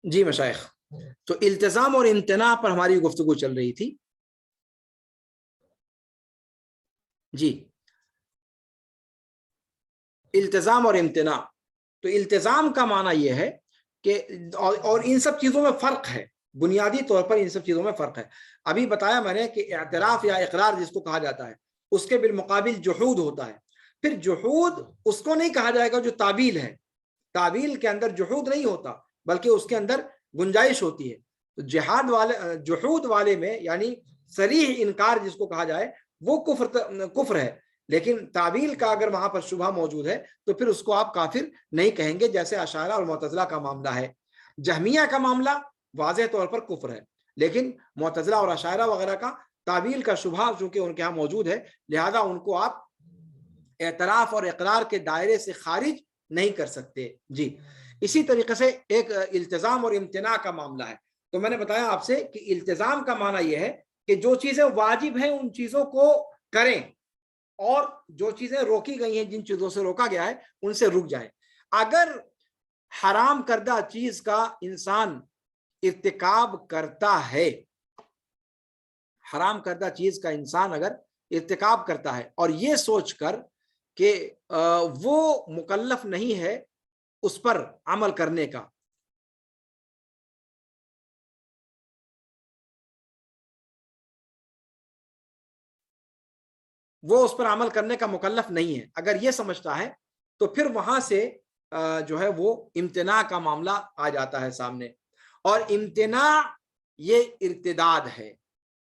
جی مشائخ، تو التزام اور امتناع پر ہماری گفتگو چل رہی تھی. جی التزام اور امتناع. تو التزام کا معنی یہ ہے کہ اور ان سب چیزوں میں فرق ہے، بنیادی طور پر ان سب چیزوں میں فرق ہے. ابھی بتایا میں نے کہ اعتراف یا اقرار جس کو کہا جاتا ہے اس کے بالمقابل جحود ہوتا ہے. پھر جحود اس کو نہیں کہا جائے گا جو تعویل ہے، تعویل کے اندر جحود نہیں ہوتا بلکہ اس کے اندر گنجائش ہوتی ہے. تو جحود والے میں یعنی صریح انکار جس کو کہا جائے وہ کفر ہے، لیکن تعویل کا اگر وہاں پر شبہ موجود ہے تو پھر اس کو آپ کافر نہیں کہیں گے، جیسے اشاعرہ اور معتزلہ کا معاملہ ہے. جہمیہ کا معاملہ واضح طور پر کفر ہے، لیکن معتزلہ اور اشاعرہ وغیرہ کا تعویل کا شبہ چونکہ ان کے ہاں موجود ہے، لہذا ان کو آپ اعتراف اور اقرار کے دائرے سے خارج نہیں کر سکتے. جی اسی طریقے سے ایک التزام اور امتناع کا معاملہ ہے. تو میں نے بتایا آپ سے کہ التزام کا معنی یہ ہے کہ جو چیزیں واجب ہیں ان چیزوں کو کریں، اور جو چیزیں روکی گئی ہیں، جن چیزوں سے روکا گیا ہے ان سے رک جائیں. اگر حرام کردہ چیز کا انسان ارتکاب کرتا ہے، حرام کردہ چیز کا انسان اگر ارتکاب کرتا ہے اور یہ سوچ کر کہ وہ مکلف نہیں ہے اس پر عمل کرنے کا، وہ اس پر عمل کرنے کا مکلف نہیں ہے، اگر یہ سمجھتا ہے تو پھر وہاں سے جو ہے وہ امتناع کا معاملہ آ جاتا ہے سامنے. اور امتناع یہ ارتداد ہے،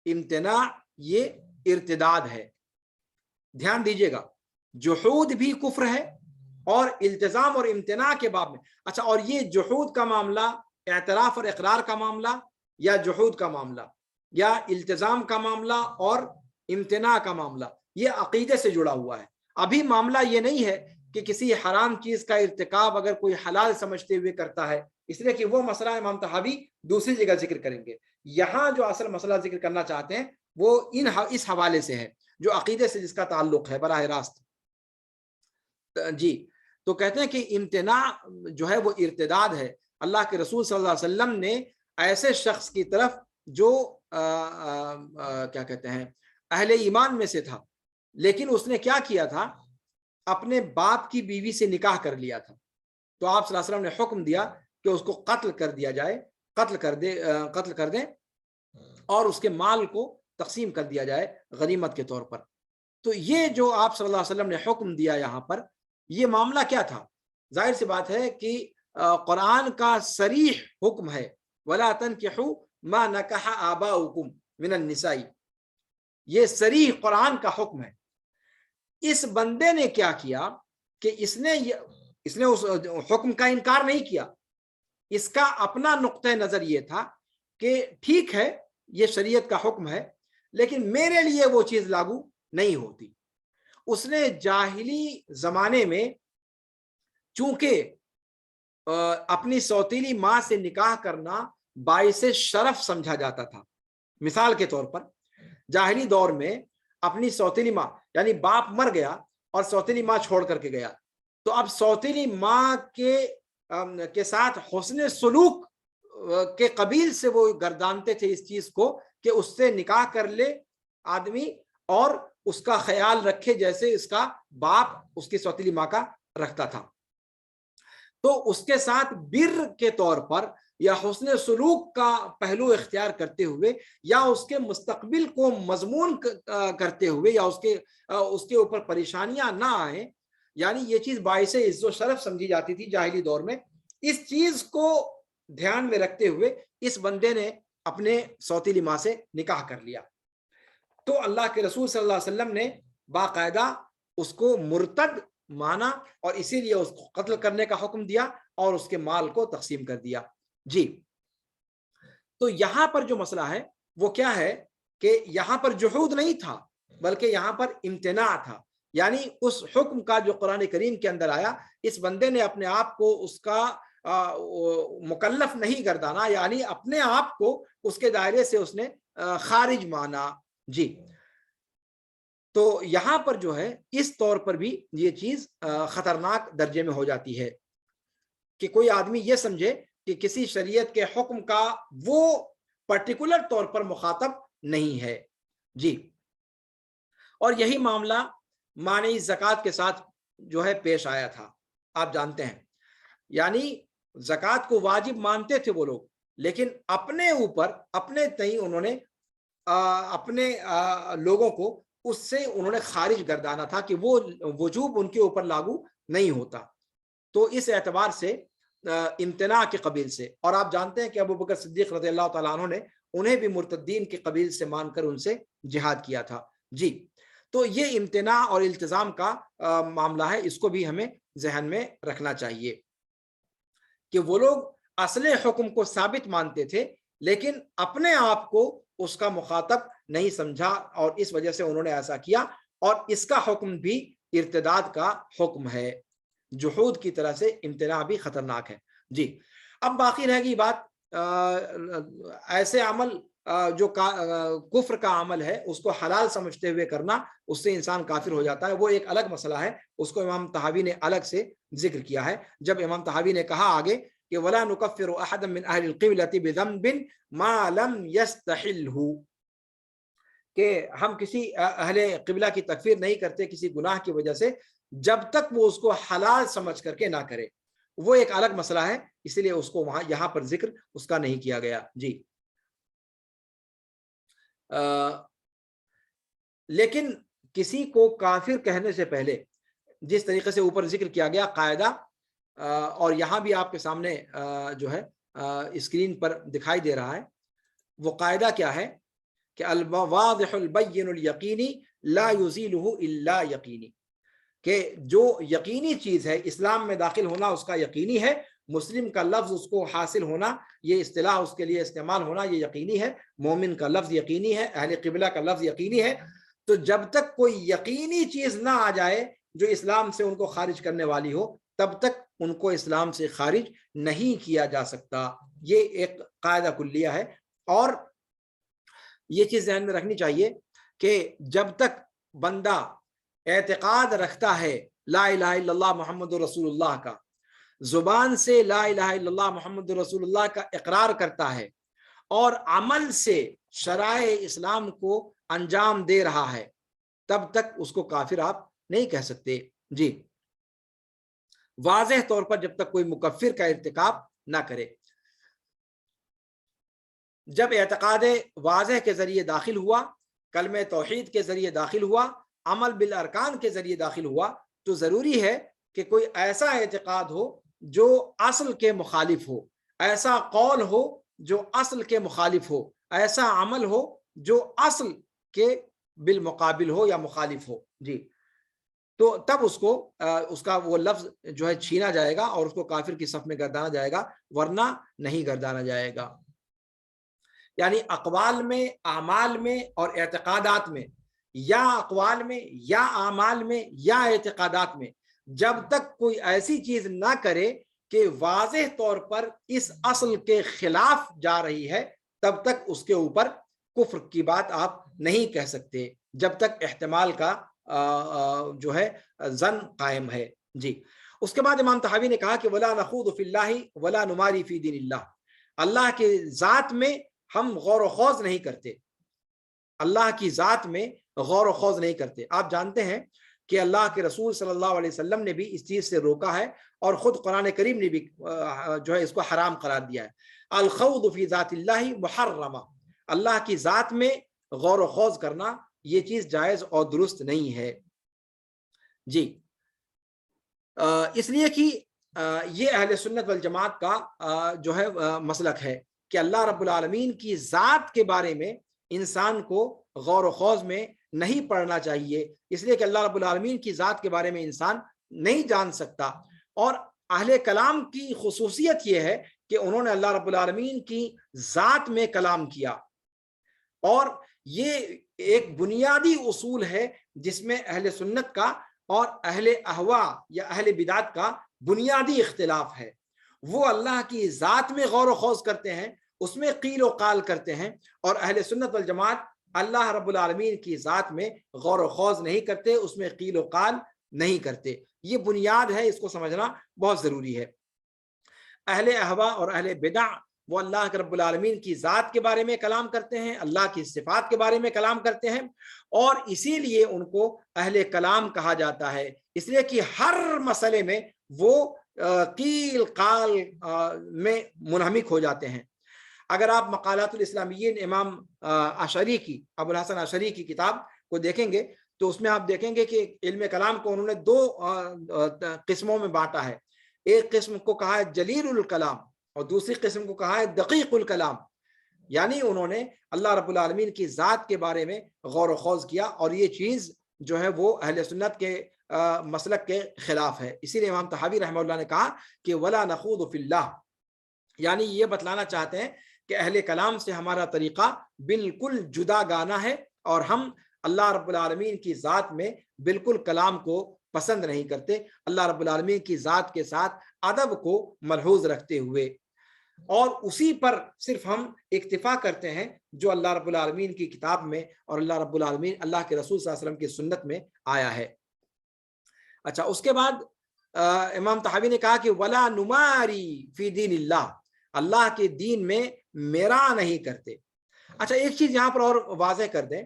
امتناع یہ ارتداد ہے. دھیان دیجئے گا، جحود بھی کفر ہے اور التزام اور امتناع کے باب میں. اچھا، اور یہ جحود کا معاملہ اعتراف اور اقرار کا معاملہ، یا جحود کا معاملہ، یا التزام کا معاملہ اور امتناع کا معاملہ، یہ عقیدے سے جڑا ہوا ہے. ابھی معاملہ یہ نہیں ہے کہ کسی حرام چیز کا ارتکاب اگر کوئی حلال سمجھتے ہوئے کرتا ہے، اس لیے کہ وہ مسئلہ امام طحاوی دوسری جگہ ذکر کریں گے. یہاں جو اصل مسئلہ ذکر کرنا چاہتے ہیں وہ اس حوالے سے ہے جو عقیدے سے جس کا تعلق ہے براہ راست. جی تو کہتے ہیں کہ امتناع جو ہے وہ ارتداد ہے. اللہ کے رسول صلی اللہ علیہ وسلم نے ایسے شخص کی طرف جو کیا کہتے ہیں اہل ایمان میں سے تھا، لیکن اس نے کیا کیا تھا، اپنے باپ کی بیوی سے نکاح کر لیا تھا، تو آپ صلی اللہ علیہ وسلم نے حکم دیا کہ اس کو قتل کر دیا جائے، قتل کر دیں اور اس کے مال کو تقسیم کر دیا جائے غنیمت کے طور پر. تو یہ جو آپ صلی اللہ علیہ وسلم نے حکم دیا یہاں پر، یہ معاملہ کیا تھا؟ ظاہر سی بات ہے کہ قرآن کا صریح حکم ہے وَلَا تَنْكِحُوا مَا نَكَحَ آبَاؤُكُمْ مِنَ النِّسَاءِ، یہ صریح قرآن کا حکم ہے. اس بندے نے کیا کیا کہ اس نے اس حکم کا انکار نہیں کیا. اس کا اپنا نقطہ نظر یہ تھا کہ ٹھیک ہے یہ شریعت کا حکم ہے لیکن میرے لیے وہ چیز لاگو نہیں ہوتی. اس نے جاہلی زمانے میں چونکہ اپنی سوتیلی ماں سے نکاح کرنا باعث شرف سمجھا جاتا تھا. مثال کے طور پر جاہلی دور میں اپنی سوتیلی ماں یعنی باپ مر گیا اور سوتیلی ماں چھوڑ کر کے گیا، تو اب سوتیلی ماں کے ساتھ حسن سلوک کے قبیل سے وہ گردانتے تھے اس چیز کو کہ اس سے نکاح کر لے آدمی اور اس کا خیال رکھے جیسے اس کا باپ اس کی سوتیلی ماں کا رکھتا تھا. تو اس کے ساتھ بر کے طور پر یا حسن سلوک کا پہلو اختیار کرتے ہوئے یا اس کے مستقبل کو مضمون کرتے ہوئے یا اس کے اوپر پریشانیاں نہ آئیں، یعنی یہ چیز باعث عزت و شرف سمجھی جاتی تھی جاہلی دور میں. اس چیز کو دھیان میں رکھتے ہوئے اس بندے نے اپنے سوتیلی ماں سے نکاح کر لیا. تو اللہ کے رسول صلی اللہ علیہ وسلم نے باقاعدہ اس کو مرتد مانا اور اسی لیے اس کو قتل کرنے کا حکم دیا اور اس کے مال کو تقسیم کر دیا. جی تو یہاں پر جو مسئلہ ہے وہ کیا ہے کہ یہاں پر جحود نہیں تھا بلکہ یہاں پر امتناع تھا، یعنی اس حکم کا جو قرآن کریم کے اندر آیا اس بندے نے اپنے آپ کو اس کا مکلف نہیں گردانا، یعنی اپنے آپ کو اس کے دائرے سے اس نے خارج مانا. جی تو یہاں پر جو ہے اس طور پر بھی یہ چیز خطرناک درجے میں ہو جاتی ہے کہ کوئی آدمی یہ سمجھے کہ کسی شریعت کے حکم کا وہ پرٹیکولر طور پر مخاطب نہیں ہے. جی، اور یہی معاملہ مانع زکوٰۃ کے ساتھ جو ہے پیش آیا تھا. آپ جانتے ہیں یعنی زکوٰۃ کو واجب مانتے تھے وہ لوگ، لیکن اپنے اوپر اپنے تئیں انہوں نے اپنے لوگوں کو اس سے انہوں نے خارج گردانا تھا کہ وہ وجوب ان کے اوپر لاگو نہیں ہوتا. تو اس اعتبار سے امتناع کے قبیل سے، اور آپ جانتے ہیں کہ ابو بکر صدیق رضی اللہ تعالیٰ عنہ نے انہیں بھی مرتدین کے قبیل سے مان کر ان سے جہاد کیا تھا. جی، تو یہ امتناع اور التزام کا معاملہ ہے، اس کو بھی ہمیں ذہن میں رکھنا چاہیے کہ وہ لوگ اصل حکم کو ثابت مانتے تھے لیکن اپنے آپ کو اس کا مخاطب نہیں سمجھا، اور اس وجہ سے انہوں نے ایسا کیا، اور اس کا حکم بھی ارتداد کا حکم ہے. جحود کی طرح سے امتناع بھی خطرناک ہے. جی، اب باقی رہ گئی بات ایسے عمل جو کفر کا عمل ہے اس کو حلال سمجھتے ہوئے کرنا، اس سے انسان کافر ہو جاتا ہے. وہ ایک الگ مسئلہ ہے، اس کو امام طحاوی نے الگ سے ذکر کیا ہے. جب امام طحاوی نے کہا آگے کہ وَلَا نُكَفِّرُ أَحَدًا مِنْ أَهْلِ الْقِبْلَةِ بِذَنْبٍ مَا لَمْ يَسْتَحِلْهُ، کہ ہم کسی اہل قبلہ کی تکفیر نہیں کرتے کسی گناہ کی وجہ سے جب تک وہ اس کو حلال سمجھ کر کے نہ کرے. وہ ایک الگ مسئلہ ہے، اسی لیے اس کو وہاں یہاں پر ذکر اس کا نہیں کیا گیا. جی، لیکن کسی کو کافر کہنے سے پہلے جس طریقے سے اوپر ذکر کیا گیا قاعدہ، اور یہاں بھی آپ کے سامنے جو ہے اسکرین پر دکھائی دے رہا ہے، وہ قاعدہ کیا ہے کہ الواضح البین الیقینی لا یزیلہ الا یقینی، کہ جو یقینی چیز ہے اسلام میں داخل ہونا اس کا یقینی ہے، مسلم کا لفظ اس کو حاصل ہونا، یہ اصطلاح اس کے لیے استعمال ہونا یہ یقینی ہے، مومن کا لفظ یقینی ہے، اہل قبلہ کا لفظ یقینی ہے. تو جب تک کوئی یقینی چیز نہ آ جائے جو اسلام سے ان کو خارج کرنے والی ہو تب تک ان کو اسلام سے خارج نہیں کیا جا سکتا. یہ ایک قاعدہ کلیہ ہے، اور یہ چیز ذہن میں رکھنی چاہیے کہ جب تک بندہ اعتقاد رکھتا ہے لا الہ الا اللہ محمد رسول اللہ کا، زبان سے لا الہ الا اللہ محمد رسول اللہ کا اقرار کرتا ہے اور عمل سے شرائع اسلام کو انجام دے رہا ہے، تب تک اس کو کافر آپ نہیں کہہ سکتے. جی، واضح طور پر جب تک کوئی مکفر کا ارتکاب نہ کرے. جب اعتقاد واضح کے ذریعے داخل ہوا، کلمہ توحید کے ذریعے داخل ہوا، عمل بالارکان کے ذریعے داخل ہوا، تو ضروری ہے کہ کوئی ایسا اعتقاد ہو جو اصل کے مخالف ہو، ایسا قول ہو جو اصل کے مخالف ہو، ایسا عمل ہو جو اصل کے بالمقابل ہو یا مخالف ہو. جی، تو تب اس کو اس کا وہ لفظ جو ہے چھینا جائے گا اور اس کو کافر کی صف میں گردانا جائے گا، ورنہ نہیں گردانا جائے گا. یعنی اقوال میں، اعمال میں اور اعتقادات میں، یا اقوال میں یا اعمال میں یا اعتقادات میں، جب تک کوئی ایسی چیز نہ کرے کہ واضح طور پر اس اصل کے خلاف جا رہی ہے، تب تک اس کے اوپر کفر کی بات آپ نہیں کہہ سکتے، جب تک احتمال کا جو ہے ظن قائم ہے. جی، اس کے بعد امام طحاوی نے کہا کہ ولا نخوض فی اللہ ولا نماری فی دین اللہ، اللہ کے ذات میں ہم غور و خوض نہیں کرتے، اللہ کی ذات میں غور و خوض نہیں کرتے. آپ جانتے ہیں کہ اللہ کے رسول صلی اللہ علیہ وسلم نے بھی اس چیز سے روکا ہے، اور خود قرآن کریم نے بھی جو ہے اس کو حرام قرار دیا ہے. الخوض فی ذات اللہ محرمہ، اللہ کی ذات میں غور و خوض کرنا یہ چیز جائز اور درست نہیں ہے. جی، اس لیے کہ یہ اہل سنت والجماعت کا جو ہے مسلک ہے کہ اللہ رب العالمین کی ذات کے بارے میں انسان کو غور و خوض میں نہیں پڑھنا چاہیے، اس لیے کہ اللہ رب العالمین کی ذات کے بارے میں انسان نہیں جان سکتا. اور اہل کلام کی خصوصیت یہ ہے کہ انہوں نے اللہ رب العالمین کی ذات میں کلام کیا، اور یہ ایک بنیادی اصول ہے جس میں اہل سنت کا اور اہل احوا یا اہل بدعت کا بنیادی اختلاف ہے. وہ اللہ کی ذات میں غور و خوض کرتے ہیں، اس میں قیل و قال کرتے ہیں، اور اہل سنت والجماعت اللہ رب العالمین کی ذات میں غور و خوض نہیں کرتے، اس میں قیل و قال نہیں کرتے. یہ بنیاد ہے، اس کو سمجھنا بہت ضروری ہے. اہل اہوا اور اہل بدع وہ اللہ کے رب العالمین کی ذات کے بارے میں کلام کرتے ہیں، اللہ کی صفات کے بارے میں کلام کرتے ہیں، اور اسی لیے ان کو اہل کلام کہا جاتا ہے، اس لیے کہ ہر مسئلے میں وہ قیل قال میں منہمک ہو جاتے ہیں۔ اگر آپ مقالات الاسلامیین امام اشعری کی، ابو الحسن اشعری کی کتاب کو دیکھیں گے تو اس میں آپ دیکھیں گے کہ علم کلام کو انہوں نے دو قسموں میں بانٹا ہے۔ ایک قسم کو کہا ہے جلیل الکلام اور دوسری قسم کو کہا ہے دقیق الکلام، یعنی انہوں نے اللہ رب العالمین کی ذات کے بارے میں غور و خوض کیا، اور یہ چیز جو ہے وہ اہل سنت کے مسلک کے خلاف ہے۔ اسی لیے امام طحاوی رحمہ اللہ نے کہا کہ ولا نخوض فی اللہ، یعنی یہ بتلانا چاہتے ہیں کہ اہل کلام سے ہمارا طریقہ بالکل جدا گانا ہے، اور ہم اللہ رب العالمین کی ذات میں بالکل کلام کو پسند نہیں کرتے، اللہ رب العالمین کی ذات کے ساتھ ادب کو ملحوظ رکھتے ہوئے، اور اسی پر صرف ہم اکتفا کرتے ہیں جو اللہ رب العالمین کی کتاب میں اور اللہ رب العالمین اللہ کے رسول صلی اللہ علیہ وسلم کی سنت میں آیا ہے۔ اچھا، اس کے بعد امام طحاوی نے کہا کہ ولا نماری فی دین اللہ، اللہ کے دین میں میرا نہیں کرتے۔ اچھا، ایک چیز یہاں پر اور واضح کر دیں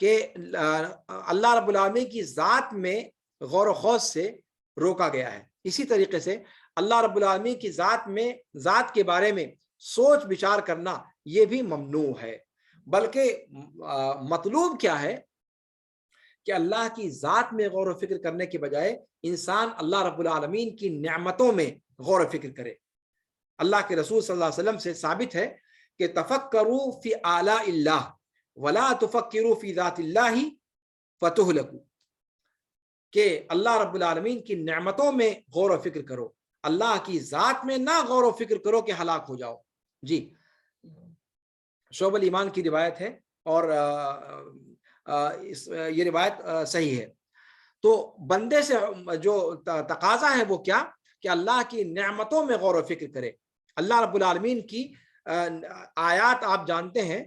کہ اللہ رب العالمین کی ذات میں غور و خوض سے روکا گیا ہے، اسی طریقے سے اللہ رب العالمین کی ذات کے بارے میں سوچ بچار کرنا یہ بھی ممنوع ہے، بلکہ مطلوب کیا ہے کہ اللہ کی ذات میں غور و فکر کرنے کے بجائے انسان اللہ رب العالمین کی نعمتوں میں غور و فکر کرے۔ اللہ کے رسول صلی اللہ علیہ وسلم سے ثابت ہے کہ تفکروا فی آلاء اللہ ولا تفکروا فی ذات اللہ فتہلکوا، کہ اللہ رب العالمین کی نعمتوں میں غور و فکر کرو، اللہ کی ذات میں نہ غور و فکر کرو کہ ہلاک ہو جاؤ۔ جی، شعب الایمان کی روایت ہے، اور یہ روایت صحیح ہے۔ تو بندے سے جو تقاضا ہے وہ کیا، کہ اللہ کی نعمتوں میں غور و فکر کرے۔ اللہ رب العالمین کی آیات آپ جانتے ہیں،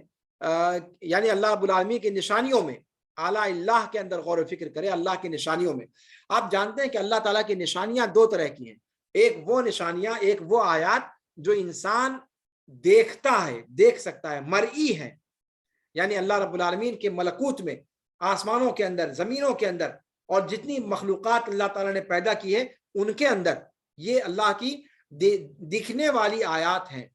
یعنی اللہ رب العالمین کی نشانیوں میں، اعلیٰ اللہ کے اندر غور و فکر کرے۔ اللہ کی نشانیوں میں آپ جانتے ہیں کہ اللہ تعالیٰ کی نشانیاں دو طرح کی ہیں، ایک وہ نشانیاں، ایک وہ آیات جو انسان دیکھتا ہے، دیکھ سکتا ہے، مرئی ہے، یعنی اللہ رب العالمین کے ملکوت میں، آسمانوں کے اندر، زمینوں کے اندر، اور جتنی مخلوقات اللہ تعالیٰ نے پیدا کی ہے ان کے اندر یہ اللہ کی دکھنے والی آیات ہیں،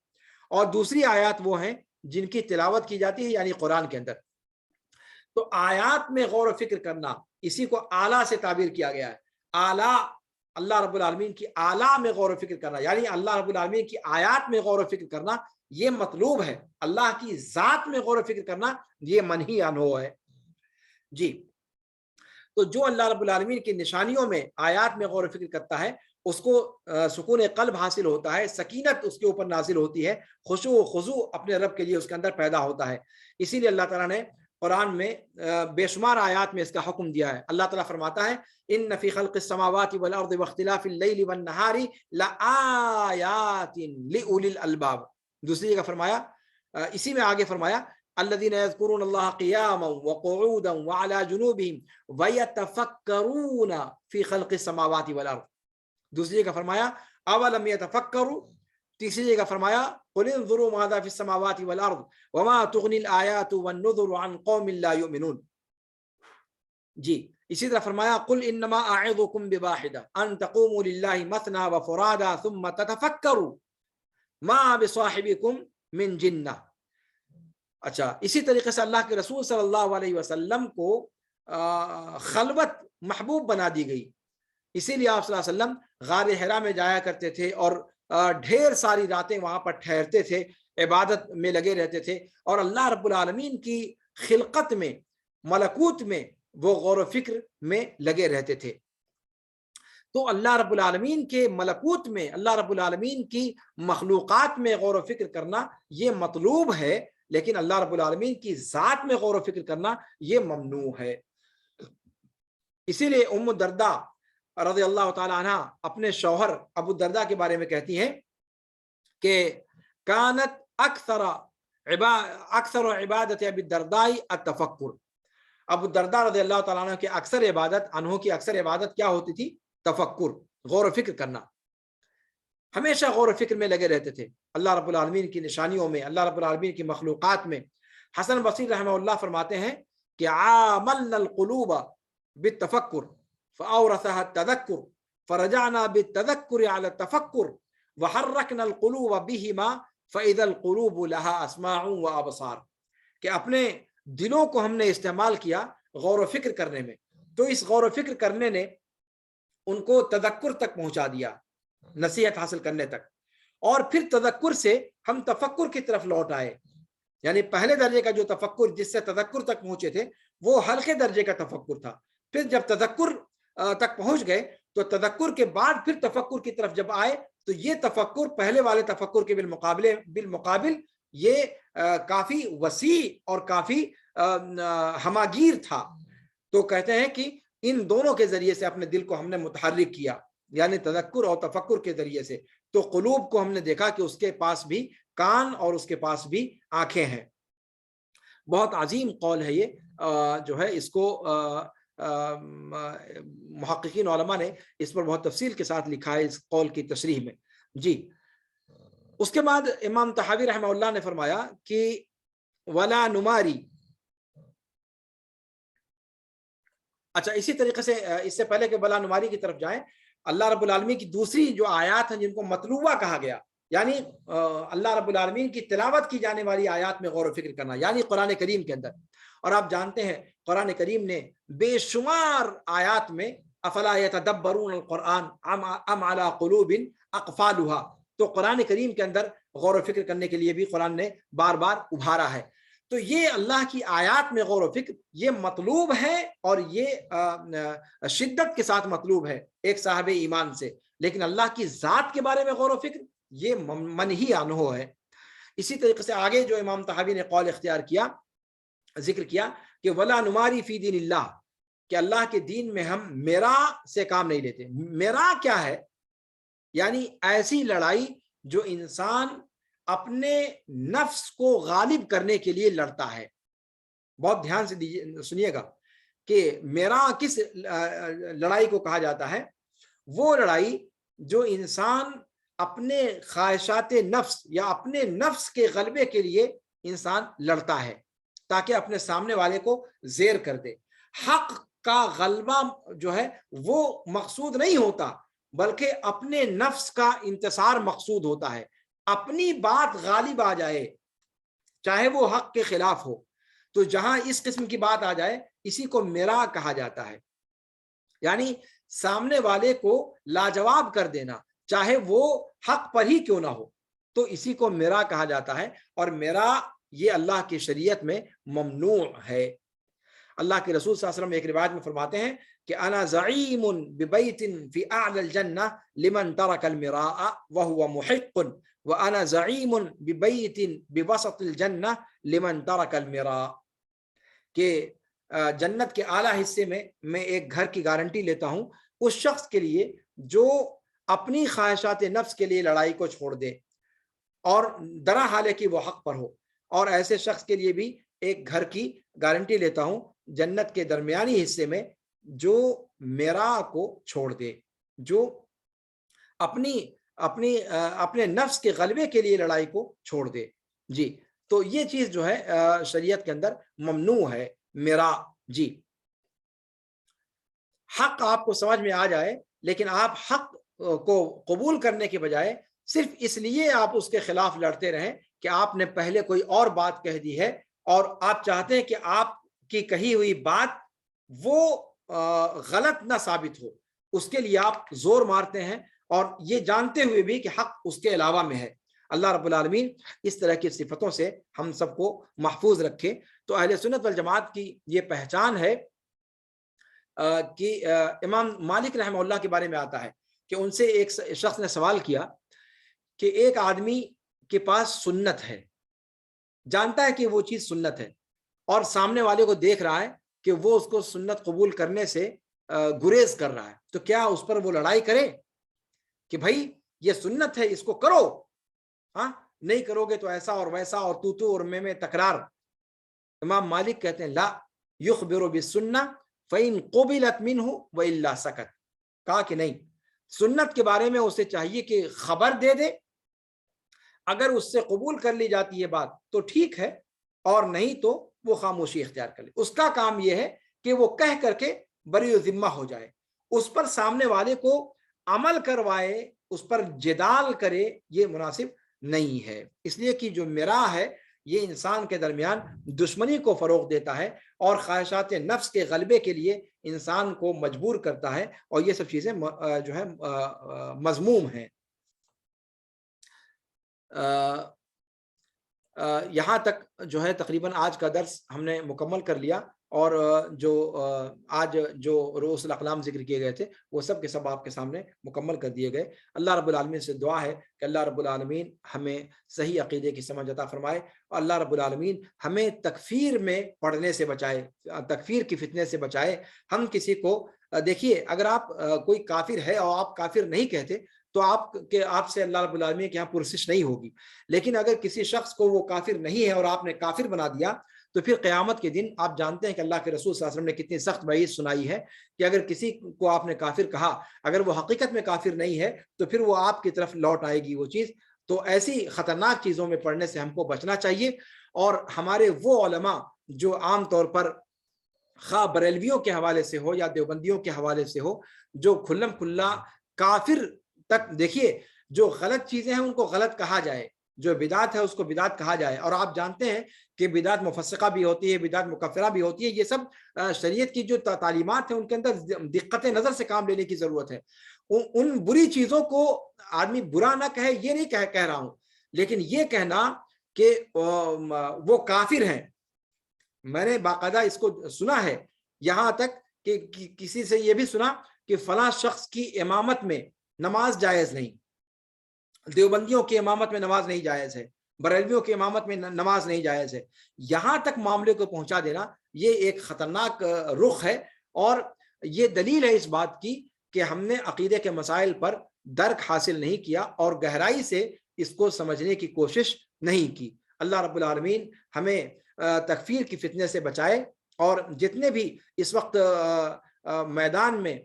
اور دوسری آیات وہ ہیں جن کی تلاوت کی جاتی ہے، یعنی قرآن کے اندر۔ تو آیات میں غور و فکر کرنا، اسی کو اعلیٰ سے تعبیر کیا گیا ہے، اعلیٰ، اللہ رب العالمین کی اعلیٰ میں غور و فکر کرنا، یعنی اللہ رب العالمین کی آیات میں غور و فکر کرنا یہ مطلوب ہے، اللہ کی ذات میں غور و فکر کرنا یہ منہی عنہ ہے۔ جی، تو جو اللہ رب العالمین کی نشانیوں میں، آیات میں غور و فکر کرتا ہے اس کو سکون قلب حاصل ہوتا ہے، سکینت اس کے اوپر نازل ہوتی ہے، خشوع و خضوع اپنے رب کے لیے اس کے اندر پیدا ہوتا ہے۔ اسی لیے اللہ تعالیٰ نے قرآن میں بے شمار آیات میں اس کا حکم دیا ہے۔ اللہ تعالیٰ فرماتا ہے ان فی خلق السماوات والارض واختلاف اللیل والنہار لآیات لأولی الالباب، دوسری جگہ فرمایا، اسی میں آگے فرمایا الذین یذکرون اللہ قیاما وقعودا وعلی جنوبہم ویتفکرون فی خلق السماوات والارض، دوسری جگہ فرمایا اولم یتفکروا، تیسری جگہ فرمایا قل انظروا ماذا فی السماوات والارض وما تغنی الآیات والنذر عن قوم لا یؤمنون۔ جی، اسی طرح فرمایا قل انما اعظکم بواحدہ ان تقوموا للہ مثنی وفرادا ثم تتفکروا ما بصاحبکم من جنہ۔ اچھا، اسی طریقے سے اللہ کے رسول صلی اللہ علیہ وسلم کو خلوت محبوب بنا دی گئی، اسی لیے آپ صلی اللہ علیہ وسلم غار حرا میں جایا کرتے تھے اور ڈھیر ساری راتیں وہاں پر ٹھہرتے تھے، عبادت میں لگے رہتے تھے، اور اللہ رب العالمین کی خلقت میں، ملکوت میں وہ غور و فکر میں لگے رہتے تھے۔ تو اللہ رب العالمین کے ملکوت میں، اللہ رب العالمین کی مخلوقات میں غور و فکر کرنا یہ مطلوب ہے، لیکن اللہ رب العالمین کی ذات میں غور و فکر کرنا یہ ممنوع ہے۔ اسی لیے ام الدرداء رضی اللہ تعالی عنہ اپنے شوہر ابو الدرداء کے بارے میں کہتی ہیں کہ کانت اکثر عبادت ابی الدرداء التفکر، ابو الدرداء رضی اللہ تعالیٰ عنہ کی اکثر عبادت کیا ہوتی تھی؟ تفکر، غور و فکر کرنا۔ ہمیشہ غور و فکر میں لگے رہتے تھے اللہ رب العالمین کی نشانیوں میں، اللہ رب العالمین کی مخلوقات میں۔ حسن بصری رحمہ اللہ فرماتے ہیں کہ عاملنا القلوب بالتفکر فاورثها التذکر فرجعنا بالتذکر على التفکر وحرکنا القلوب بهما فاذا القلوب لها اسماع وابصار، کہ اپنے دلوں کو ہم نے استعمال کیا غور و فکر کرنے میں، تو اس غور و فکر کرنے نے ان کو تذکر تک پہنچا دیا، نصیحت حاصل کرنے تک، اور پھر تذکر سے ہم تفکر کی طرف لوٹ آئے۔ یعنی پہلے درجے کا جو تفکر جس سے تذکر تک پہنچے تھے وہ ہلکے درجے کا تفکر تھا، پھر جب تذکر تک پہنچ گئے تو تذکر کے بعد پھر تفکر کی طرف جب آئے تو یہ تفکر پہلے والے تفکر کے بالمقابل یہ کافی وسیع اور کافی ہماگیر تھا۔ تو کہتے ہیں کہ ان دونوں کے ذریعے سے اپنے دل کو ہم نے متحرک کیا، یعنی تذکر اور تفکر کے ذریعے سے، تو قلوب کو ہم نے دیکھا کہ اس کے پاس بھی کان اور اس کے پاس بھی آنکھیں ہیں۔ بہت عظیم قول ہے یہ، جو ہے اس کو محققین علماء نے اس پر بہت تفصیل کے ساتھ لکھا ہے اس قول کی تشریح میں۔ جی، اس کے بعد امام طحاوی رحمہ اللہ نے فرمایا کہ ولا نماری، اچھا اسی طریقے سے اس سے پہلے کہ ولا نماری کی طرف جائیں، اللہ رب العالمین کی دوسری جو آیات ہیں جن کو مطلوبہ کہا گیا، یعنی اللہ رب العالمین کی تلاوت کی جانے والی آیات میں غور و فکر کرنا، یعنی قرآن کریم کے اندر۔ اور آپ جانتے ہیں قرآن کریم نے بے شمار آیات میں افلا یتدبرون القرآن ام علی قلوب اقفالها، تو قرآن کریم کے اندر غور و فکر کرنے کے لیے بھی قرآن نے بار بار ابھارا ہے۔ تو یہ اللہ کی آیات میں غور و فکر یہ مطلوب ہے، اور یہ شدت کے ساتھ مطلوب ہے ایک صاحب ایمان سے، لیکن اللہ کی ذات کے بارے میں غور و فکر یہ منہی عنہ ہے۔ اسی طریقے سے آگے جو امام طحاوی نے قول اختیار کیا، ذکر کیا کہ ولا نماری فی دین اللہ، کہ اللہ کے دین میں ہم میرا سے کام نہیں لیتے۔ میرا کیا ہے؟ یعنی ایسی لڑائی جو انسان اپنے نفس کو غالب کرنے کے لیے لڑتا ہے۔ بہت دھیان سے سنیے گا کہ میرا کس لڑائی کو کہا جاتا ہے؟ وہ لڑائی جو انسان اپنے خواہشات نفس یا اپنے نفس کے غلبے کے لیے انسان لڑتا ہے تاکہ اپنے سامنے والے کو زیر کر دے۔ حق کا غلبہ جو ہے وہ مقصود نہیں ہوتا، بلکہ اپنے نفس کا انتصار مقصود ہوتا ہے۔ اپنی بات غالب آ جائے چاہے وہ حق کے خلاف ہو، تو جہاں اس قسم کی بات آ جائے اسی کو میرا کہا جاتا ہے، یعنی سامنے والے کو لاجواب کر دینا چاہے وہ حق پر ہی کیوں نہ ہو، تو اسی کو میرا کہا جاتا ہے۔ اور میرا یہ اللہ کی شریعت میں ممنوع ہے۔ اللہ کے رسول صلی اللہ علیہ وسلم ایک روایت میں فرماتے ہیں کہ انا زعیم ببیت فی اعلی الجنہ لمن ترک المراء وهو محق وانا زعیم ببیت بوسط الجنہ لمن ترک المراء، کہ جنت کے اعلیٰ حصے میں ایک گھر کی گارنٹی لیتا ہوں اس شخص کے لیے جو اپنی خواہشات نفس کے لیے لڑائی کو چھوڑ دے اور درا حال ہے کہ وہ حق پر ہو، اور ایسے شخص کے لیے بھی ایک گھر کی گارنٹی لیتا ہوں جنت کے درمیانی حصے میں جو میرا کو چھوڑ دے، جو اپنے نفس کے غلبے کے لیے لڑائی کو چھوڑ دے۔ جی، تو یہ چیز جو ہے شریعت کے اندر ممنوع ہے، میرا۔ جی، حق آپ کو سمجھ میں آ جائے لیکن آپ حق کو قبول کرنے کے بجائے صرف اس لیے آپ اس کے خلاف لڑتے رہیں کہ آپ نے پہلے کوئی اور بات کہہ دی ہے اور آپ چاہتے ہیں کہ آپ کی کہی ہوئی بات وہ غلط نہ ثابت ہو، اس کے لیے آپ زور مارتے ہیں، اور یہ جانتے ہوئے بھی کہ حق اس کے علاوہ میں ہے۔ اللہ رب العالمین اس طرح کی صفتوں سے ہم سب کو محفوظ رکھے۔ تو اہل سنت والجماعت کی یہ پہچان ہے کہ امام مالک رحمہ اللہ کے بارے میں آتا ہے کہ ان سے ایک شخص نے سوال کیا کہ ایک آدمی کے پاس سنت ہے، جانتا ہے کہ وہ چیز سنت ہے، اور سامنے والے کو دیکھ رہا ہے کہ وہ اس کو سنت قبول کرنے سے گریز کر رہا ہے، تو کیا اس پر وہ لڑائی کرے کہ بھائی یہ سنت ہے اس کو کرو، ہاں نہیں کرو گے تو ایسا اور ویسا اور تو اور میں تکرار؟ امام مالک کہتے ہیں لا یخبر بالسنہ فإن قبلت منہ وإلا سکت، کہا کہ نہیں، سنت کے بارے میں اسے چاہیے کہ خبر دے دے، اگر اس سے قبول کر لی جاتی ہے بات تو ٹھیک ہے، اور نہیں تو وہ خاموشی اختیار کر لے۔ اس کا کام یہ ہے کہ وہ کہہ کر کے بری ذمہ ہو جائے، اس پر سامنے والے کو عمل کروائے، اس پر جدال کرے، یہ مناسب نہیں ہے۔ اس لیے کہ جو مرا ہے یہ انسان کے درمیان دشمنی کو فروغ دیتا ہے اور خواہشات نفس کے غلبے کے لیے انسان کو مجبور کرتا ہے، اور یہ سب چیزیں جو ہے مذموم ہیں۔ یہاں تک جو ہے تقریباً آج کا درس ہم نے مکمل کر لیا، اور جو آج جو رؤوس الاقلام ذکر کیے گئے تھے وہ سب کے سب آپ کے سامنے مکمل کر دیے گئے۔ اللہ رب العالمین سے دعا ہے کہ اللہ رب العالمین ہمیں صحیح عقیدے کی سمجھ عطا فرمائے، اور اللہ رب العالمین ہمیں تکفیر میں پڑھنے سے بچائے، تکفیر کی فتنے سے بچائے۔ ہم کسی کو دیکھیے، اگر آپ کوئی کافر ہے اور آپ کافر نہیں کہتے تو آپ سے اللہ رب العالمین کے یہاں پرسش نہیں ہوگی، لیکن اگر کسی شخص کو وہ کافر نہیں ہے اور آپ نے کافر بنا دیا تو پھر قیامت کے دن آپ جانتے ہیں کہ اللہ کے رسول صلی اللہ علیہ وسلم نے کتنی سخت وعید سنائی ہے کہ اگر کسی کو آپ نے کافر کہا، اگر وہ حقیقت میں کافر نہیں ہے تو پھر وہ آپ کی طرف لوٹ آئے گی وہ چیز۔ تو ایسی خطرناک چیزوں میں پڑھنے سے ہم کو بچنا چاہیے، اور ہمارے وہ علماء جو عام طور پر خواہ بریلویوں کے حوالے سے ہو یا دیوبندیوں کے حوالے سے ہو، جو کھلم کھلا کافر تک، دیکھیے جو غلط چیزیں ہیں ان کو غلط کہا جائے، جو بدعت ہے اس کو بدعت کہا جائے، اور آپ جانتے ہیں کہ بدعت مفسقہ بھی ہوتی ہے، بدعت مکفرہ بھی ہوتی ہے۔ یہ سب شریعت کی جو تعلیمات ہیں ان کے اندر دقت نظر سے کام لینے کی ضرورت ہے۔ ان بری چیزوں کو آدمی برا نہ کہے، یہ نہیں کہہ رہا ہوں، لیکن یہ کہنا کہ وہ کافر ہیں، میں نے باقاعدہ اس کو سنا ہے، یہاں تک کہ کسی سے یہ بھی سنا کہ فلاں شخص کی امامت میں نماز جائز نہیں، دیوبندیوں کی امامت میں نماز نہیں جائز ہے، بریلویوں کی امامت میں نماز نہیں جائز ہے۔ یہاں تک معاملے کو پہنچا دینا یہ ایک خطرناک رخ ہے، اور یہ دلیل ہے اس بات کی کہ ہم نے عقیدے کے مسائل پر درک حاصل نہیں کیا اور گہرائی سے اس کو سمجھنے کی کوشش نہیں کی۔ اللہ رب العالمین ہمیں تکفیر کی فتنے سے بچائے، اور جتنے بھی اس وقت میدان میں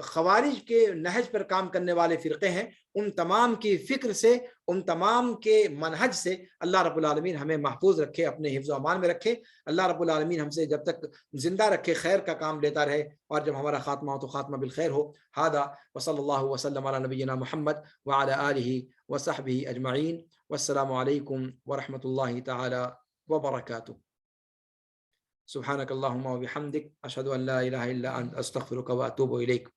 خوارج کے نہج پر کام کرنے والے فرقے ہیں، ان تمام کی فکر سے، ان تمام کے منہج سے اللہ رب العالمین ہمیں محفوظ رکھے، اپنے حفظ و امان میں رکھے۔ اللہ رب العالمین ہم سے جب تک زندہ رکھے خیر کا کام لیتا رہے، اور جب ہمارا خاتمہ ہو تو خاتمہ بالخیر ہو۔ ھذا وصلی اللہ وسلم علی نبینا محمد وعلی آلہ وصحبہ اجمعین، والسلام علیکم ورحمۃ اللہ تعالی وبرکاتہ۔ سبحانک اللہم وبحمدک، اشہد ان لا الہ الا انت، استغفرک واتوب الیک۔